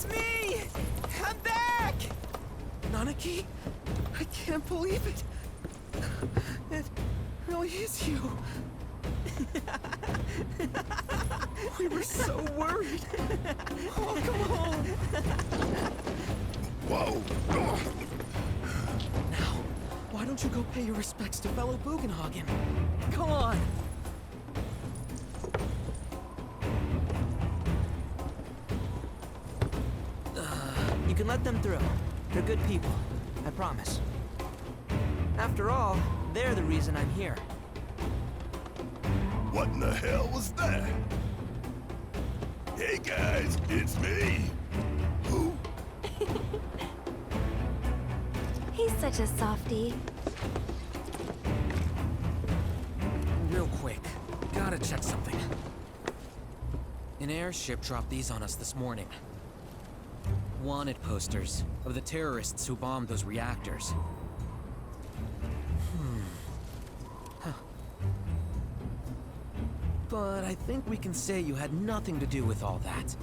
It's me! I'm back! Nanaki? I can't believe it. It really is you. We were so worried. Welcome home. Whoa! Now, why don't you go pay your respects to fellow Bugenhagen? Come on. You can let them through. They're good people. I promise. After all, they're the reason I'm here. What in the hell was that? Hey guys, it's me! Who? He's such a softie. Real quick, gotta check something. An airship dropped these on us this morning. Wanted posters of the terrorists who bombed those reactors. But I think we can say you had nothing to do with all that.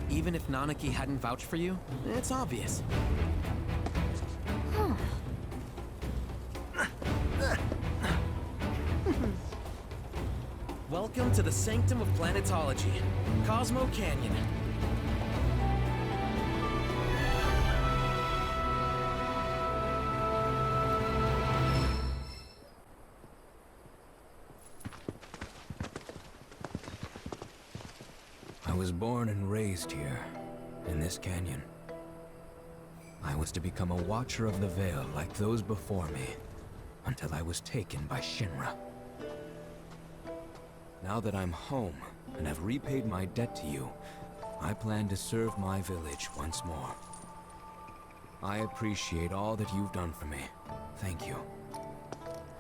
Even if Nanaki hadn't vouched for you, it's obvious. Huh. Welcome to the Sanctum of Planetology, Cosmo Canyon. I was born and raised here, in this canyon. I was to become a watcher of the Veil like those before me, until I was taken by Shinra. Now that I'm home, and have repaid my debt to you, I plan to serve my village once more. I appreciate all that you've done for me. Thank you.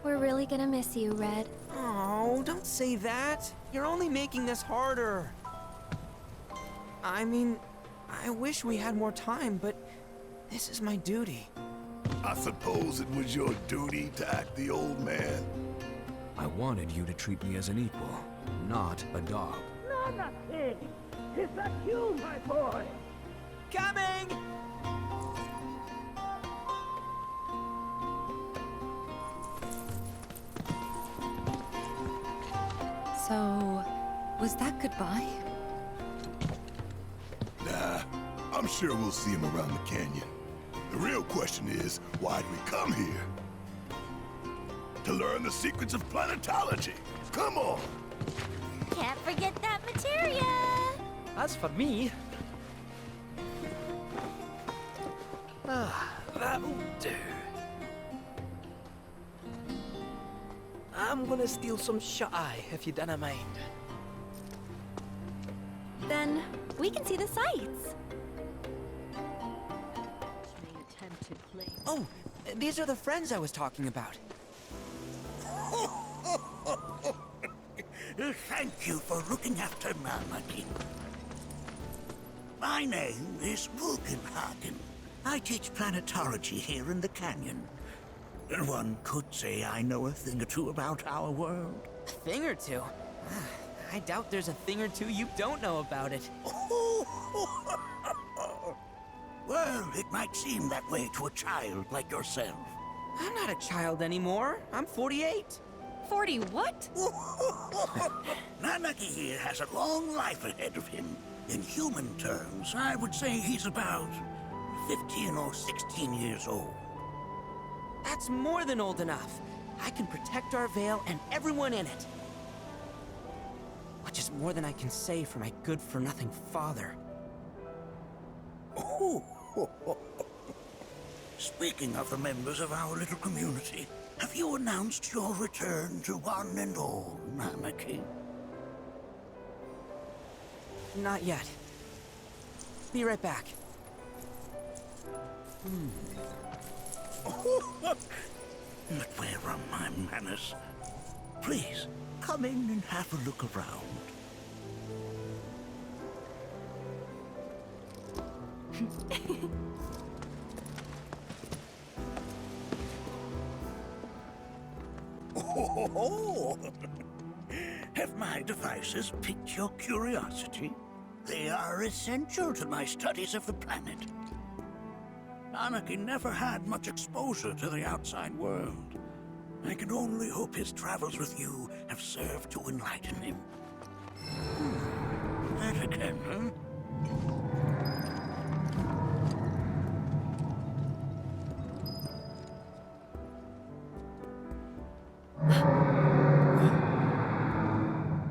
We're really gonna miss you, Red. Oh, don't say that. You're only making this harder. I mean, I wish we had more time, but this is my duty. I suppose it was your duty to act the old man. I wanted you to treat me as an equal, not a dog. Nanaki! Is that you, my boy? Coming! So, was that goodbye? Nah, I'm sure we'll see him around the canyon. The real question is, why'd we come here? To learn the secrets of planetology. Come on! Can't forget that materia! As for me... that'll do. I'm gonna steal some shut-eye, if you don't mind. Then we can see the sights. Oh, these are the friends I was talking about. Thank you for looking after Nanaki. My name is Bugenhagen. I teach planetology here in the canyon. One could say I know a thing or two about our world. A thing or two? I doubt there's a thing or two you don't know about it. Well, it might seem that way to a child like yourself. I'm not a child anymore. I'm 48. 40 what? Nanaki here has a long life ahead of him. In human terms, I would say he's about 15 or 16 years old. That's more than old enough. I can protect our Veil and everyone in it. Which is more than I can say for my good-for-nothing father. Speaking of the members of our little community, have you announced your return to one and all, Nanaki? Not yet. Be right back. But where are my manners? Please, come in and have a look around. Oh, have my devices piqued your curiosity? They are essential to my studies of the planet. Anarchy never had much exposure to the outside world. I can only hope his travels with you have served to enlighten him. That again, huh?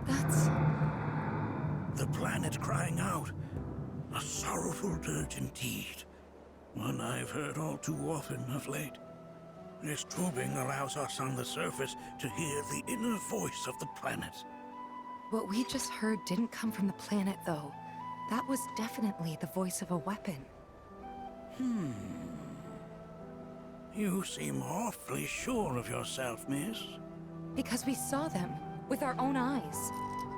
That's... The planet crying out. A sorrowful dirge indeed. One I've heard all too often of late. This tubing allows us on the surface to hear the inner voice of the planet. What we just heard didn't come from the planet, though. That was definitely the voice of a weapon. You seem awfully sure of yourself, miss. Because we saw them with our own eyes.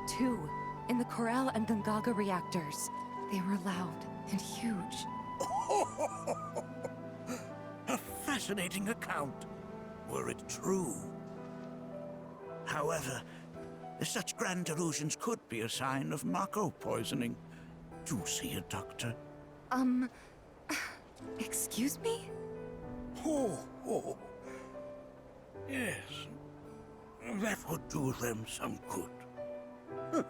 Two, in the Corel and Gungaga reactors. They were loud and huge. A fascinating account, were it true. However, such grand delusions could be a sign of Mako poisoning. Do see a doctor. Excuse me? Oh. Yes. That would do them some good.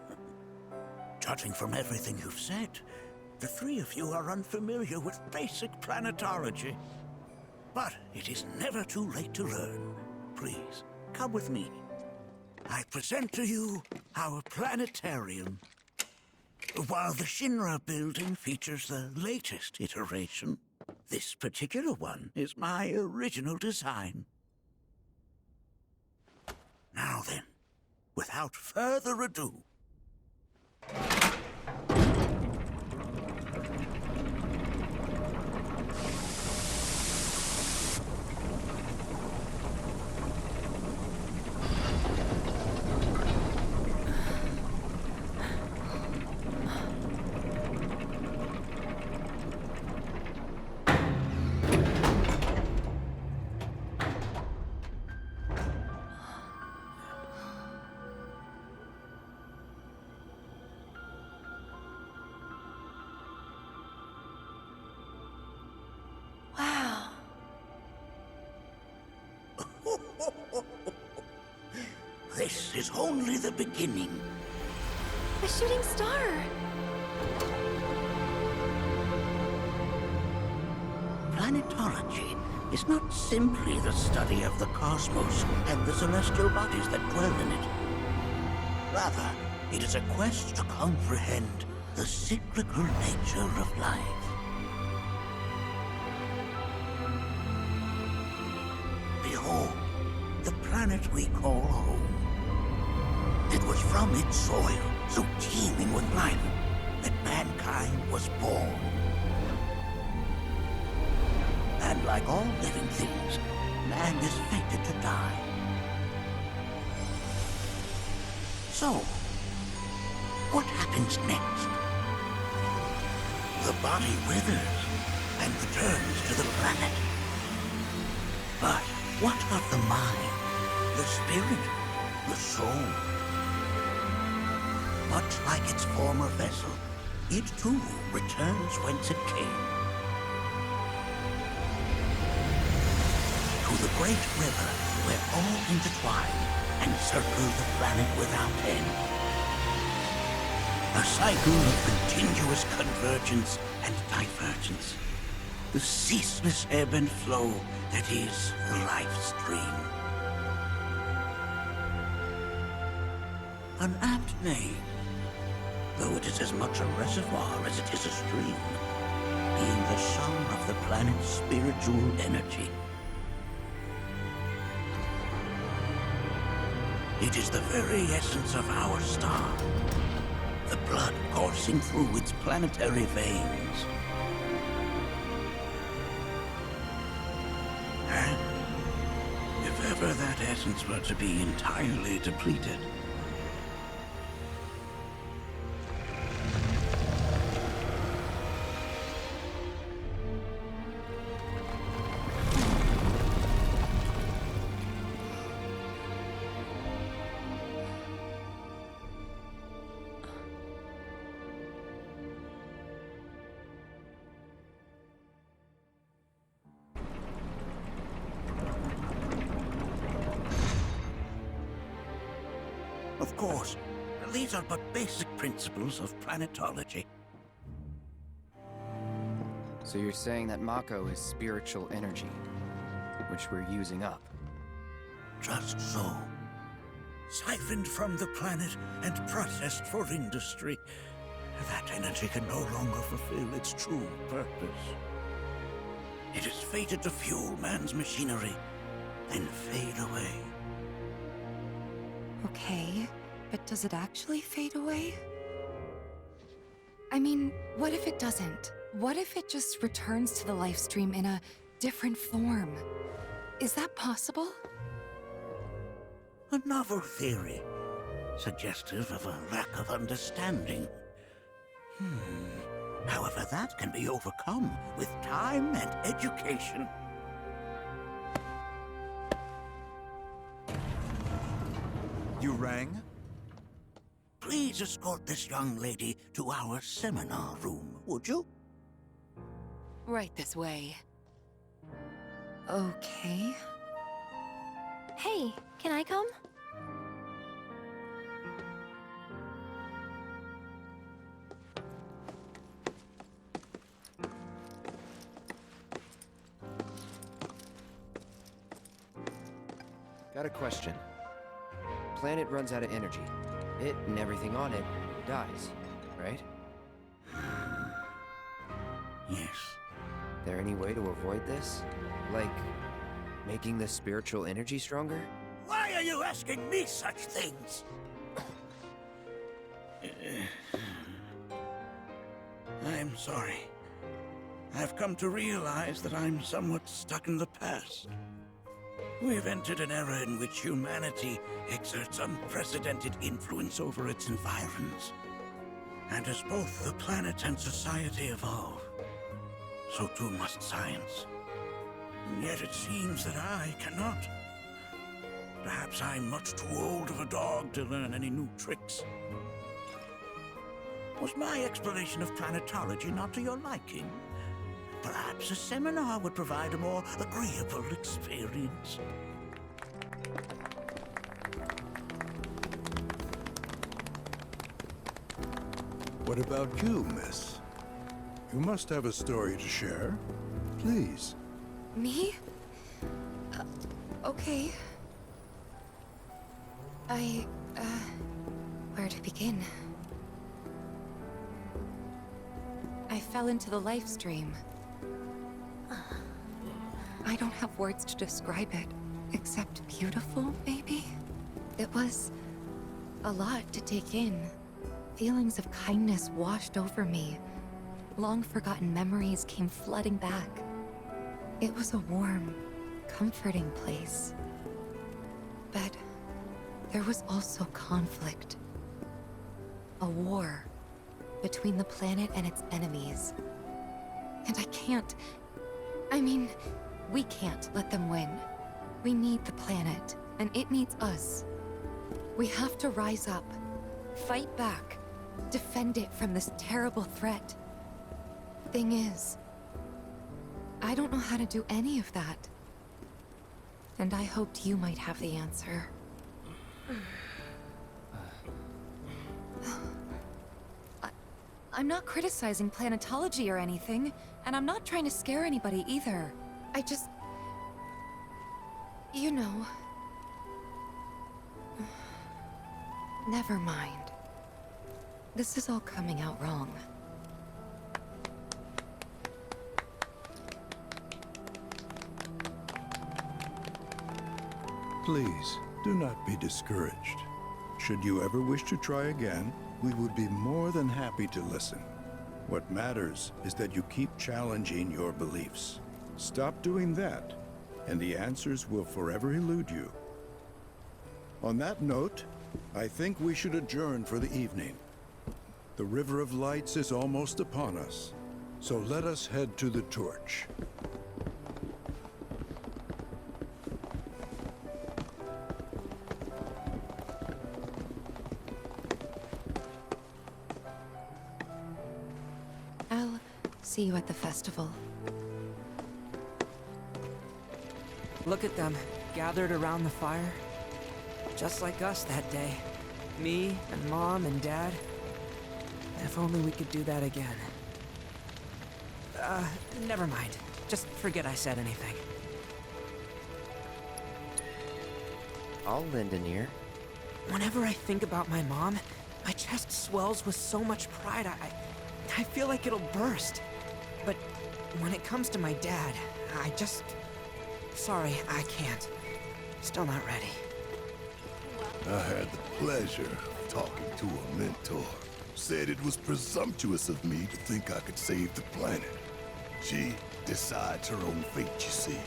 Judging from everything you've said, the three of you are unfamiliar with basic planetology. But it is never too late to learn. Please, come with me. I present to you our planetarium. While the Shinra building features the latest iteration, this particular one is my original design. Now then, without further ado, Wow. this is only the beginning. A shooting star. Planetology is not simply the study of the cosmos and the celestial bodies that dwell in it. Rather, it is a quest to comprehend the cyclical nature of life. Behold, the planet we call home. It was from its soil, so teeming with life, that mankind was born. And like all living things, man is fated to die. So, what happens next? The body withers and returns to the planet. But what of the mind, the spirit, the soul? Much like its former vessel, it too returns whence it came. To the great river where all intertwine and circle the planet without end. A cycle of continuous convergence and divergence. The ceaseless ebb and flow that is the life stream. An apt name, though it is as much a reservoir as it is a stream, being the sum of the planet's spiritual energy. It is the very essence of our star, the blood coursing through its planetary veins. And if ever that essence were to be entirely depleted, Of course, these are but basic principles of planetology. So you're saying that Mako is spiritual energy, which we're using up? Just so. Siphoned from the planet and processed for industry, that energy can no longer fulfill its true purpose. It is fated to fuel man's machinery, then fade away. Okay, but does it actually fade away? I mean, what if it doesn't? What if it just returns to the life stream in a different form? Is that possible? A novel theory, suggestive of a lack of understanding. However, that can be overcome with time and education. You rang? Please escort this young lady to our seminar room, would you? Right this way. Okay. Hey, can I come? Got a question. Planet runs out of energy. It and everything on it dies, right? Yes. There any way to avoid this? Like, making the spiritual energy stronger? Why are you asking me such things? I'm sorry. I've come to realize that I'm somewhat stuck in the past. We've entered an era in which humanity exerts unprecedented influence over its environs. And as both the planet and society evolve, so too must science. And yet it seems that I cannot. Perhaps I'm much too old of a dog to learn any new tricks. Was my explanation of planetology not to your liking? Perhaps a seminar would provide a more agreeable experience. What about you, miss? You must have a story to share. Please. Me? Okay. Where to begin? I fell into the life stream. I don't have words to describe it, except beautiful, maybe? It was a lot to take in. Feelings of kindness washed over me. Long-forgotten memories came flooding back. It was a warm, comforting place. But there was also conflict. A war between the planet and its enemies. And we can't let them win. We need the planet, and it needs us. We have to rise up, fight back, defend it from this terrible threat. Thing is, I don't know how to do any of that. And I hoped you might have the answer. I'm not criticizing planetology or anything, and I'm not trying to scare anybody either. I just... You know... Never mind. This is all coming out wrong. Please, do not be discouraged. Should you ever wish to try again, we would be more than happy to listen. What matters is that you keep challenging your beliefs. Stop doing that, and the answers will forever elude you. On that note, I think we should adjourn for the evening. The River of Lights is almost upon us, so let us head to the torch. I'll see you at the festival. Look at them, gathered around the fire. Just like us that day. Me and Mom and Dad. If only we could do that again. Never mind. Just forget I said anything. I'll lend an ear. Whenever I think about my mom, my chest swells with so much pride, I feel like it'll burst. But when it comes to my dad, I just... Sorry, I can't. Still not ready. I had the pleasure of talking to a mentor. Said it was presumptuous of me to think I could save the planet. She decides her own fate, you see.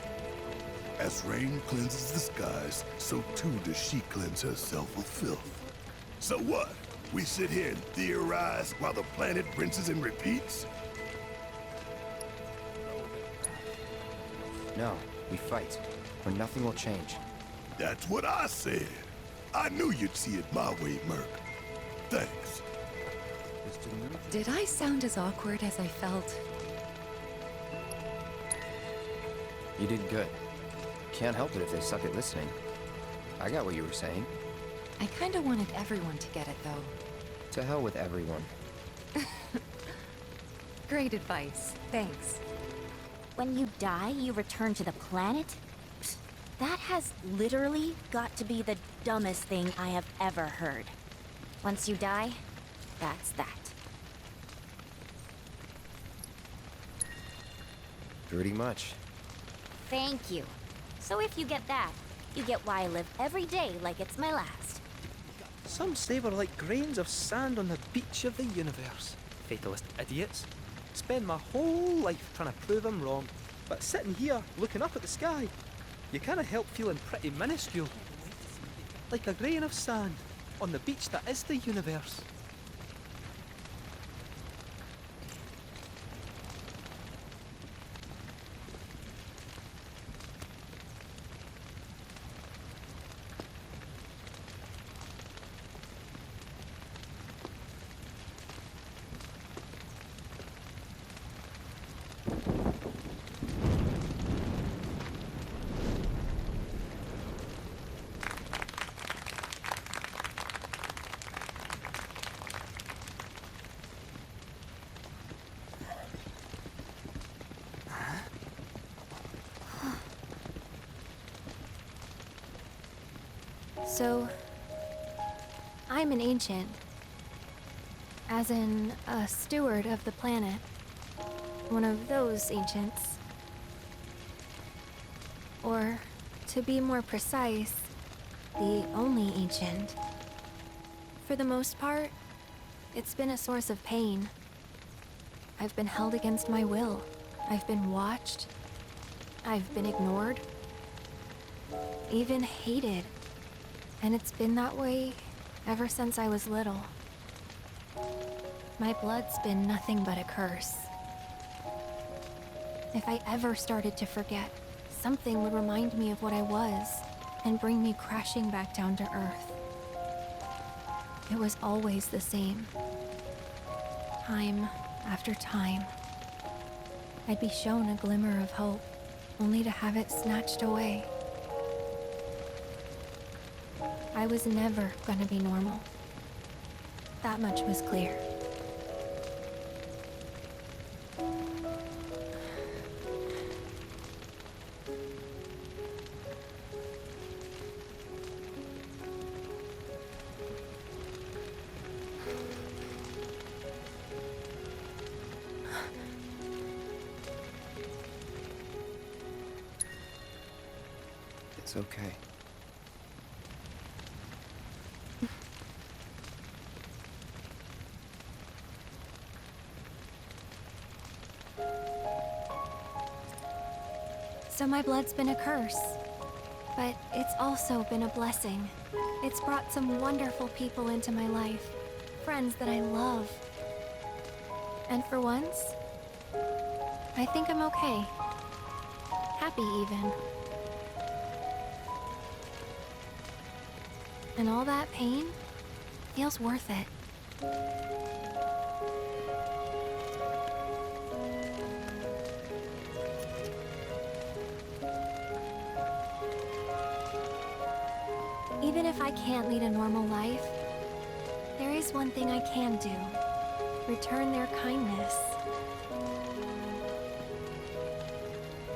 As rain cleanses the skies, so too does she cleanse herself of filth. So what? We sit here and theorize while the planet rinses and repeats? No, we fight, or nothing will change. That's what I said. I knew you'd see it my way, Merc. Thanks. Did I sound as awkward as I felt? You did good. Can't help it if they suck at listening. I got what you were saying. I kinda wanted everyone to get it, though. To hell with everyone. Great advice. Thanks. When you die, you return to the planet? Psst, that has literally got to be the dumbest thing I have ever heard. Once you die, that's that. Pretty much. Thank you. So if you get that, you get why I live every day like it's my last. Some say we're like grains of sand on the beach of the universe. Fatalist idiots. Spend my whole life trying to prove I'm wrong, but sitting here, looking up at the sky, you can't help feeling pretty minuscule. Like a grain of sand on the beach that is the universe. So, I'm an ancient. As in, a steward of the planet. One of those ancients. Or, to be more precise, the only ancient. For the most part, it's been a source of pain. I've been held against my will. I've been watched. I've been ignored. Even hated. And it's been that way ever since I was little. My blood's been nothing but a curse. If I ever started to forget, something would remind me of what I was and bring me crashing back down to Earth. It was always the same. Time after time. I'd be shown a glimmer of hope, only to have it snatched away. I was never gonna be normal. That much was clear. It's okay. So my blood's been a curse, but it's also been a blessing. It's brought some wonderful people into my life, friends that I love. And for once, I think I'm okay. Happy even. And all that pain feels worth it. Even if I can't lead a normal life, is one thing I can do. Return their kindness.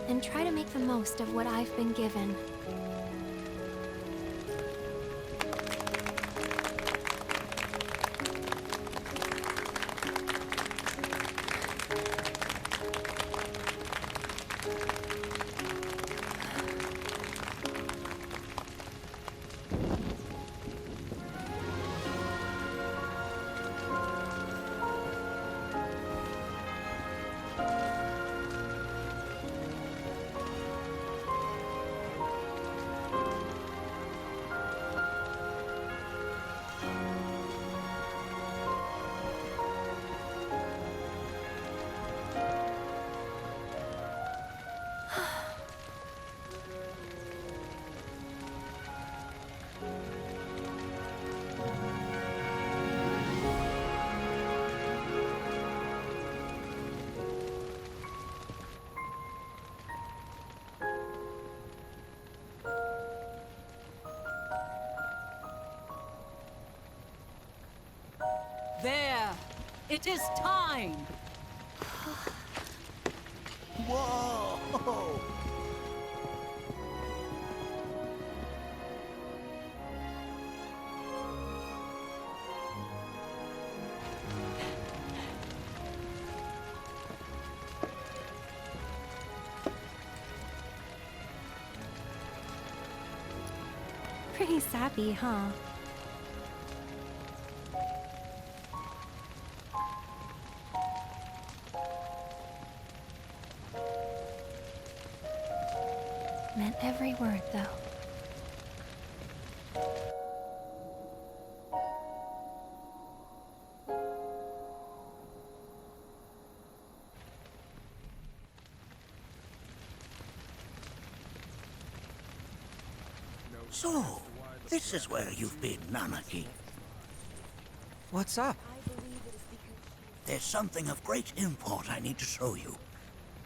And try to make the most of what I've been given. There! It is time! Whoa! Pretty sappy, huh? Meant every word, though. So, this is where you've been, Nanaki. What's up? There's something of great import I need to show you.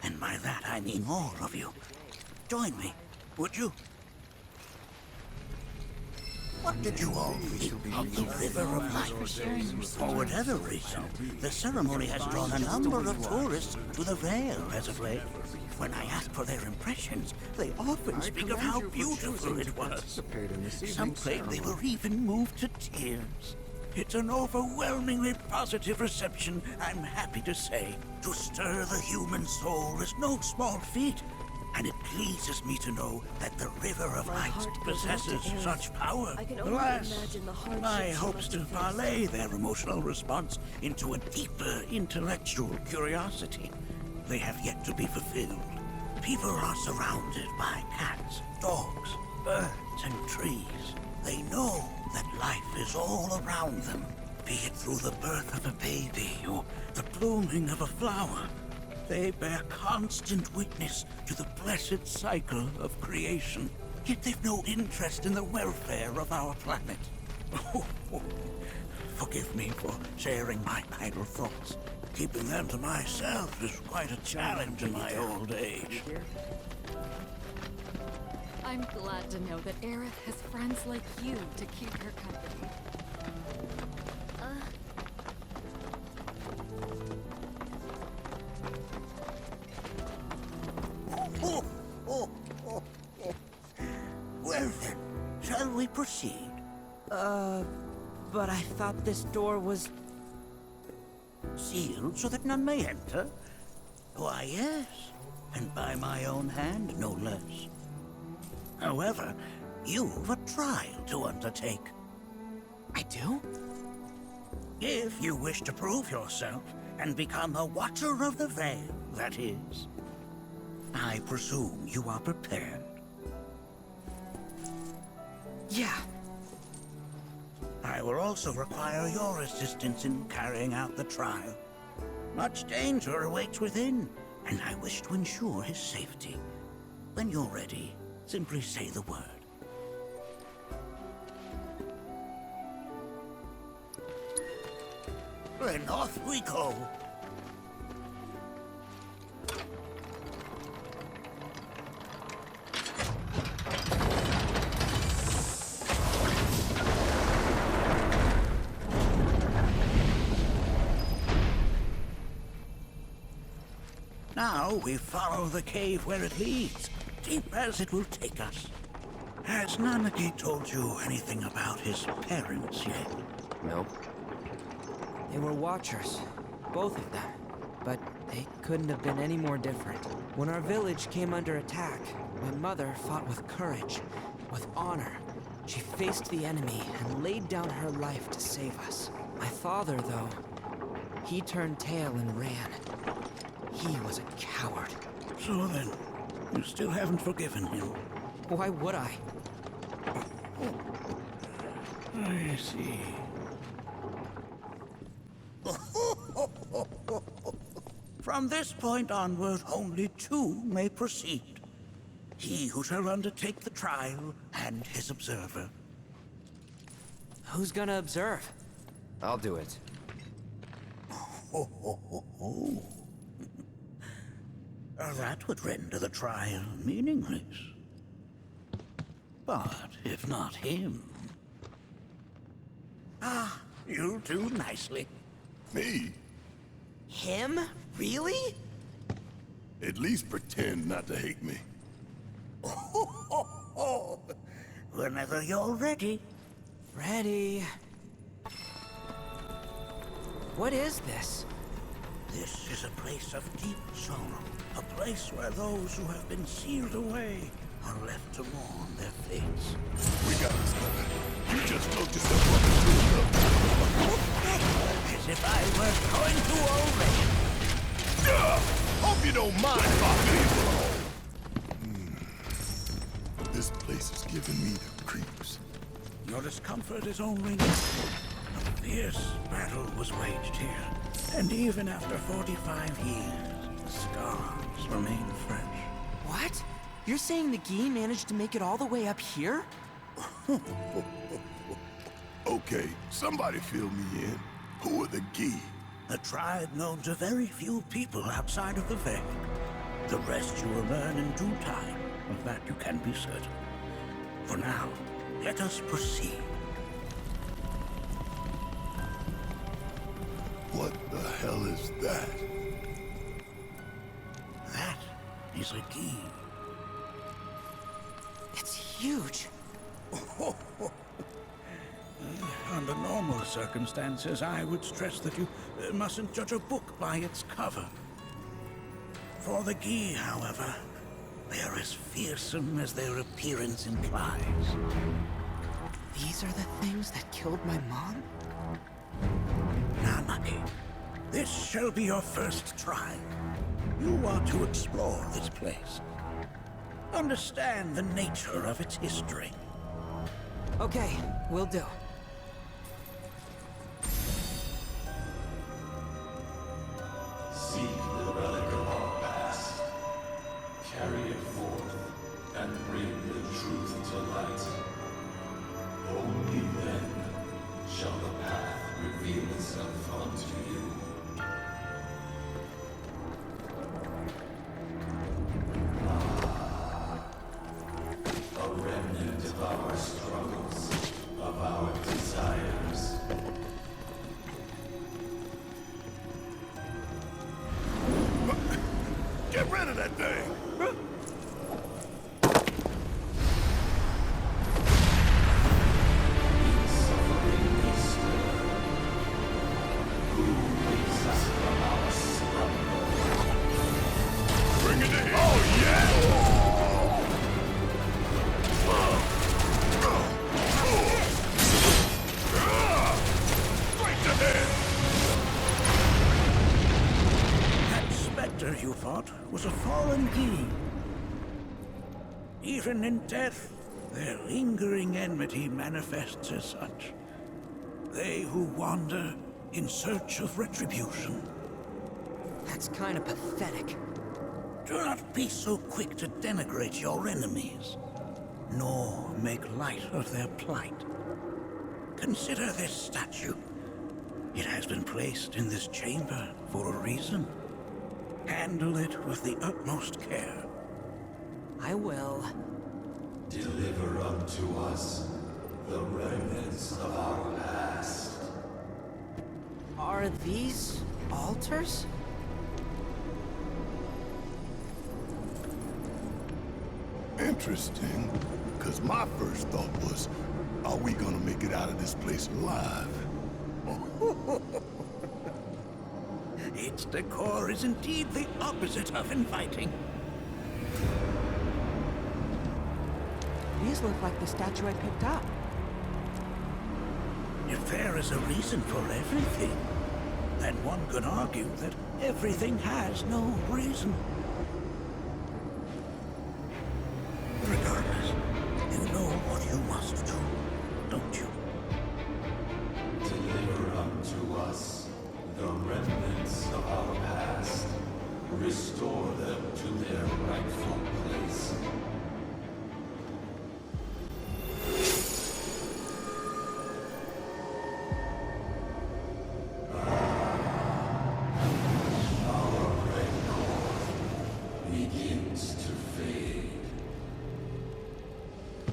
And by that I mean all of you. Join me, would you? What did you all think of the River of Light? For whatever reason, the ceremony has drawn a number of tourists to the Vale as of late. When I ask for their impressions, they often speak of how beautiful it was. Some claim they were even moved to tears. It's an overwhelmingly positive reception, I'm happy to say. To stir the human soul is no small feat, and it pleases me to know that the River of Light possesses such power. Alas, my hopes to parlay their emotional response into a deeper intellectual curiosity, they have yet to be fulfilled. People are surrounded by cats, dogs, birds, and trees. They know that life is all around them, be it through the birth of a baby or the blooming of a flower. They bear constant witness to the blessed cycle of creation, yet they've no interest in the welfare of our planet. Forgive me for sharing my idle thoughts. Keeping them to myself is quite a challenge in my old age. I'm glad to know that Aerith has friends like you to keep her company. Well then, shall we proceed? But I thought this door was... Sealed so that none may enter? Why, yes. And by my own hand, no less. However, you've a trial to undertake. I do? If you wish to prove yourself and become a Watcher of the Veil, that is. I presume you are prepared. Yeah. I will also require your assistance in carrying out the trial. Much danger awaits within, and I wish to ensure his safety. When you're ready, simply say the word. Then off we go. Now we follow the cave where it leads, deep as it will take us. Has Nanaki told you anything about his parents yet? Nope. They were watchers, both of them. But they couldn't have been any more different. When our village came under attack, my mother fought with courage, with honor. She faced the enemy and laid down her life to save us. My father, though, he turned tail and ran. He was a coward. So then, you still haven't forgiven him? Why would I? I see. From this point onward, only two may proceed. He who shall undertake the trial, and his observer. Who's gonna observe? I'll do it. That would render the trial meaningless. But if not him... Ah, you'll do nicely. Me? Him? Really? At least pretend not to hate me. Whenever you're ready. Ready. What is this? This is a place of deep sorrow. A place where those who have been sealed away are left to mourn their fates. We got this covered. You just float yourself up into it. As if I were going to already. Hope you don't mind popping. This place is giving me the creeps. Your discomfort is only natural. A fierce battle was waged here. And even after 45 years, the scars remain fresh. What? You're saying the Gi managed to make it all the way up here? Okay, somebody fill me in. Who are the Gi? A tribe known to very few people outside of the Veil. The rest you will learn in due time. Of that you can be certain. For now, let us proceed. What the hell is that? That is a Gi. It's huge. Under normal circumstances, I would stress that you mustn't judge a book by its cover. For the Gi, however, they are as fearsome as their appearance implies. These are the things that killed my mom? Nanaki, this shall be your first trial. You are to explore this place. Understand the nature of its history. Okay, will do. Seek the relic of our past. Carry it forth and bring the truth to light. Only then shall the path reveal itself unto you. A remnant of our struggles, of our desires. Get rid of that thing! Bring it to him! Oh, yeah! Straight to head! That specter you fought was a fallen Gi. Even in death, their lingering enmity manifests as such. They who wander in search of retribution. That's kind of pathetic. Do not be so quick to denigrate your enemies, nor make light of their plight. Consider this statue. It has been placed in this chamber for a reason. Handle it with the utmost care. I will. Deliver unto us the remnants of our past. Are these altars? Interesting, because my first thought was, are we gonna make it out of this place alive? Its decor is indeed the opposite of inviting. These look like the statue I picked up. If there is a reason for everything, then one could argue that everything has no reason. Regardless, you know what you must do, don't you? Deliver unto us the remnants of our past. Restore them to their rightful place.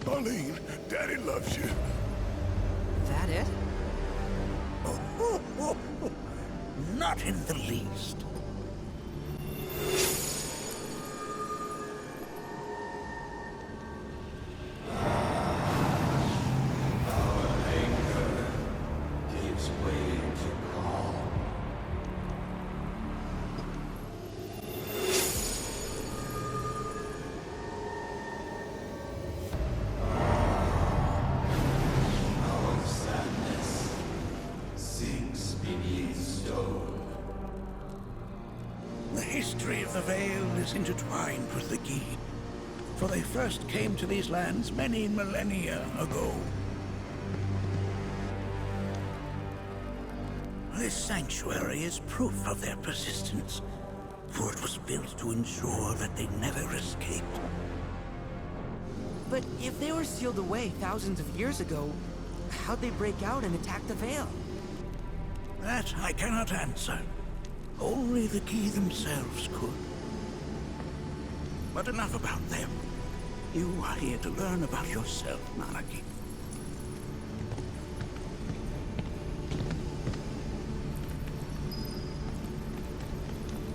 Arlene, Daddy loves you. That it? Not in the least. Our anger gives way to calm. Our sadness sinks beneath stone. The history of the Vale is intertwined with the Gi, for they first came to these lands many millennia ago. This sanctuary is proof of their persistence, for it was built to ensure that they never escaped. But if they were sealed away thousands of years ago, how'd they break out and attack the Vale? That I cannot answer. Only the Gi themselves could. But enough about them. You are here to learn about yourself, Manaki.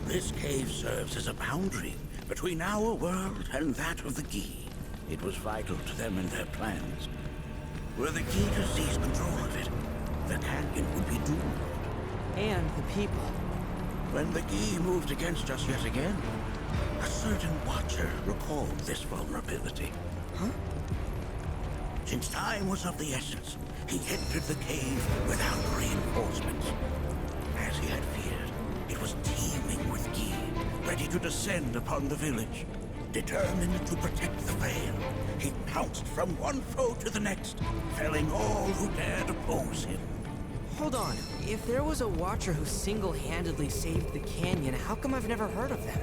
This cave serves as a boundary between our world and that of the Gi. It was vital to them in their plans. Were the Gi to seize control of it, the Cañon would be doomed. And the people. When the Gi moved against us yet again, a certain Watcher recalled this vulnerability. Huh? Since time was of the essence, he entered the cave without reinforcements. As he had feared, it was teeming with Gi, ready to descend upon the village. Determined to protect the Vale, he pounced from one foe to the next, felling all who dared oppose him. Hold on. If there was a Watcher who single-handedly saved the Cañon, how come I've never heard of them?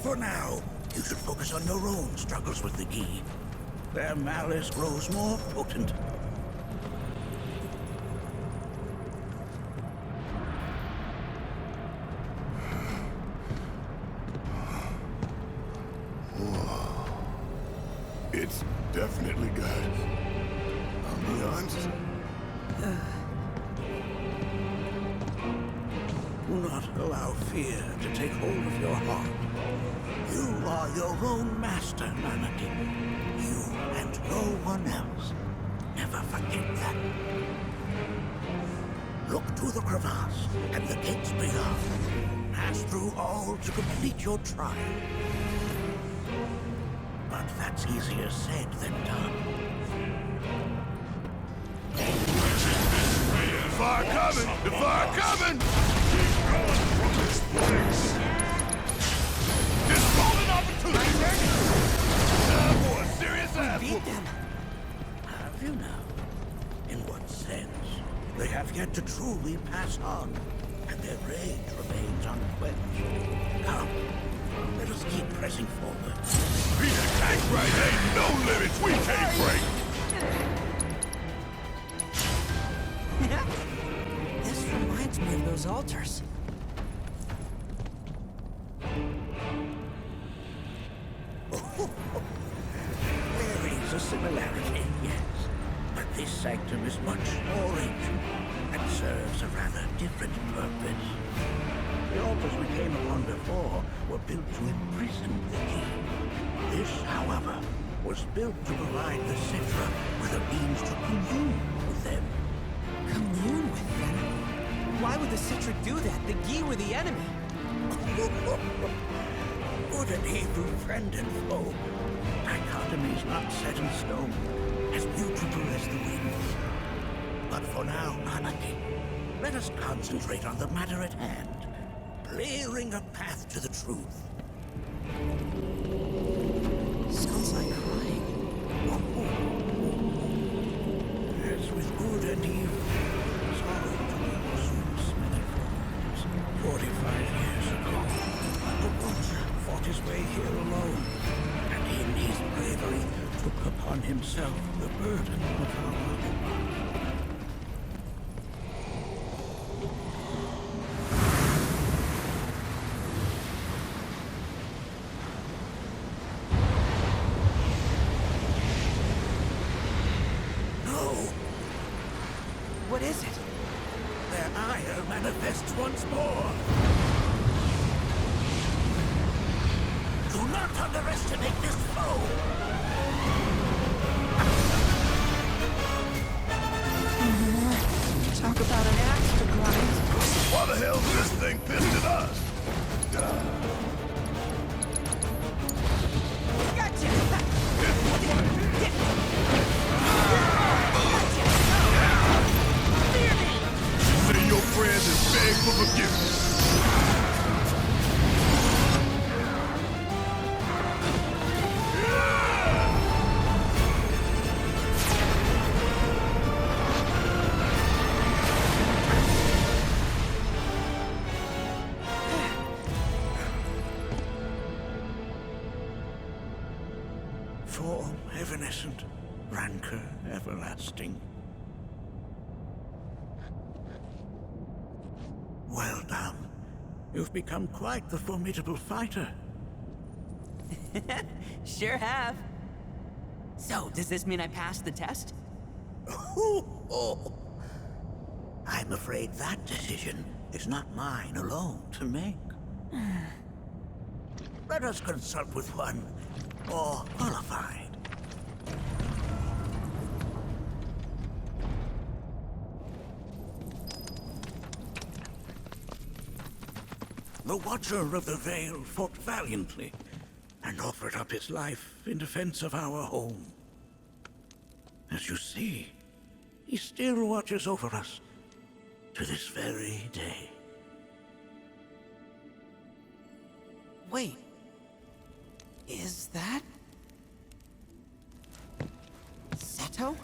For now, you should focus on your own struggles with the Gi. Their malice grows more potent. It's definitely got ambiance. Do not allow fear to take hold of your heart. You are your own master, Manaki. You and no one else. Never forget that. Look to the crevasse and the gates beyond. Pass through all to complete your trial. But that's easier said than done. The fire coming! The fire coming! Keep going from this place! This golden opportunity! Time for a serious ass Beat them! Have you now? In what sense? They have yet to truly pass on, and their rage remains unquenched. Come, let us keep pressing forward. Beat the tank right! Ain't no limits we can't break! This reminds me of those altars. There is a similarity, yes. But this sanctum is much more ancient and serves a rather different purpose. The altars we came upon before were built to imprison the Gi. This, however, was built to provide the Citra with a means to commune with them. Commune with them? Why would the Citra do that? The Gi were the enemy. Good and evil, friend and foe. Dichotomy's not set in stone, as mutable as the wind. But for now, Anarchy, let us concentrate on the matter at hand, clearing a path to the truth. Sounds like crying. As with good and evil, sorrow assumes many forms. 45 years ago, the Watcher fought his way here alone, and in his bravery took upon himself the burden of our life. What is it? Their ire manifests once more. Do not underestimate this foe. Talk about an axe to grind. Why the hell is this thing pissed at us? Gotcha! Say your prayers and beg for forgiveness. Form evanescent, rancor everlasting. Well done. You've become quite the formidable fighter. Sure have. So, does this mean I passed the test? I'm afraid that decision is not mine alone to make. Let us consult with one more qualified. The Watcher of the Veil fought valiantly and offered up his life in defense of our home. As you see, he still watches over us to this very day. Wait. Is that... Seto?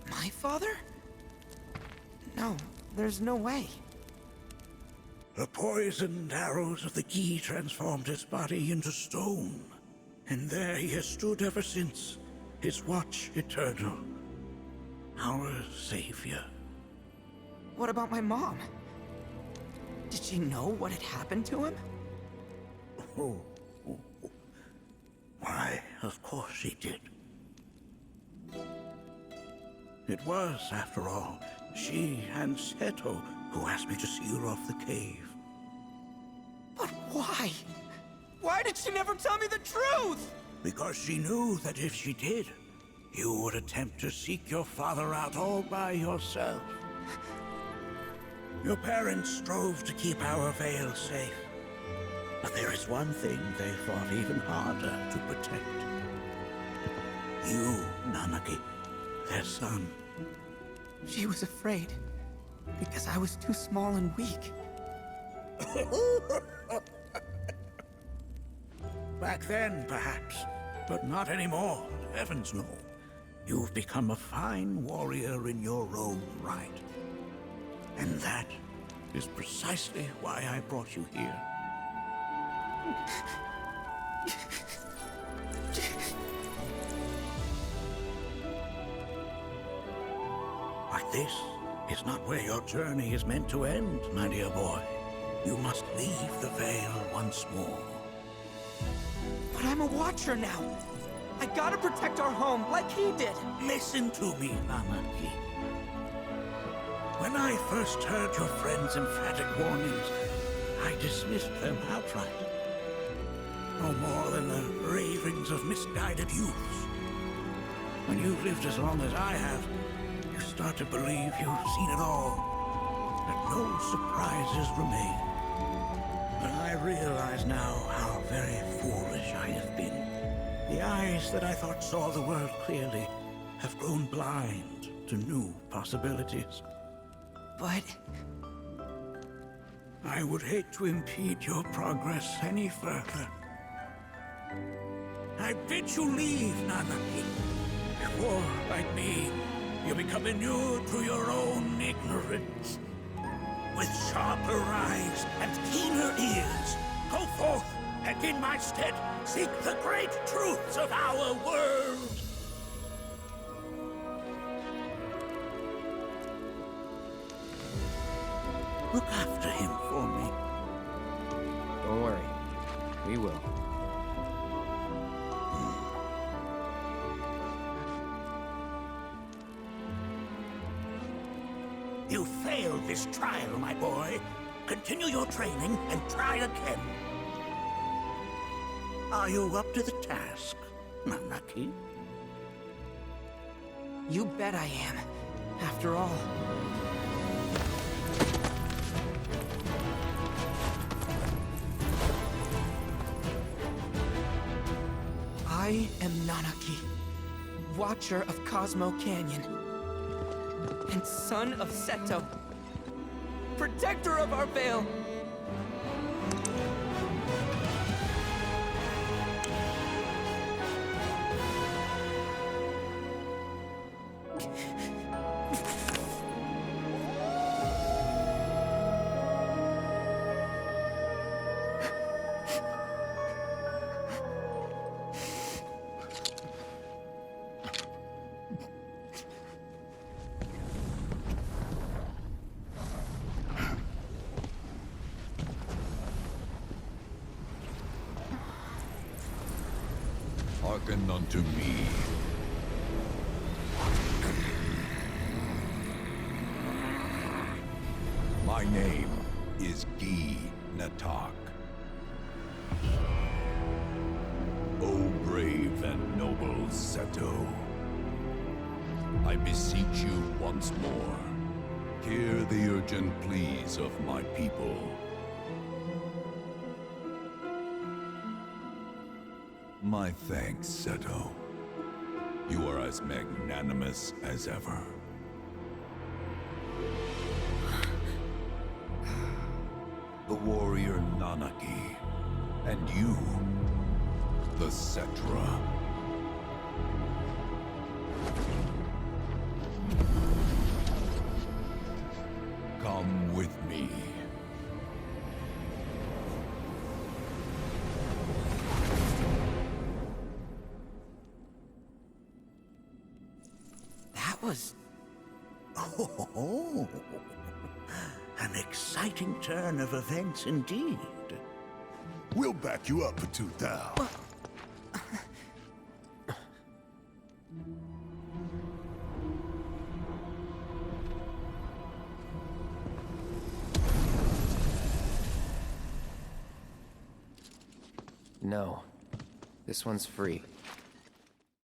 My father? No, there's no way. The poisoned arrows of the Gi transformed his body into stone. And there he has stood ever since, his watch eternal. Our savior. What about my mom? Did she know what had happened to him? Why, of course she did. It was, after all, she and Seto who asked me to seal off the cave. But why? Why did she never tell me the truth? Because she knew that if she did, you would attempt to seek your father out all by yourself. Your parents strove to keep our Veil safe. But there is one thing they fought even harder to protect. You, Nanaki, their son. She was afraid. Because I was too small and weak. Back then, perhaps. But not anymore. Heavens no. You've become a fine warrior in your own right. And that is precisely why I brought you here. But this is not where your journey is meant to end, my dear boy. You must leave the Veil once more. But I'm a Watcher now. I gotta protect our home, like he did. Listen to me, Nanaki. When I first heard your friend's emphatic warnings, I dismissed them outright. no more than the ravings of misguided youths. When you've lived as long as I have, you start to believe you've seen it all, that no surprises remain. But I realize now how very foolish I have been. The eyes that I thought saw the world clearly have grown blind to new possibilities. But... I would hate to impede your progress any further. I bid you leave, Nanaki, before, like me, you become inured to your own ignorance. With sharper eyes and keener ears, go forth and in my stead seek the great truths of our world. Look after him for me. Don't worry. We will. You failed this trial, my boy. Continue your training and try again. Are you up to the task, Nanaki? You bet I am. After all... I am Nanaki, Watcher of Cosmo Canyon, and son of Seto, Protector of our Vale. Hearken unto me. My name is Gi Natak. O brave and noble Seto, I beseech you once more, hear the urgent pleas of my people. My thanks, Seto. You are as magnanimous as ever. The warrior Nanaki, and you, the Cetra. Come with me. Was... Oh, an exciting turn of events indeed. We'll back you up for 2,000. No. This one's free.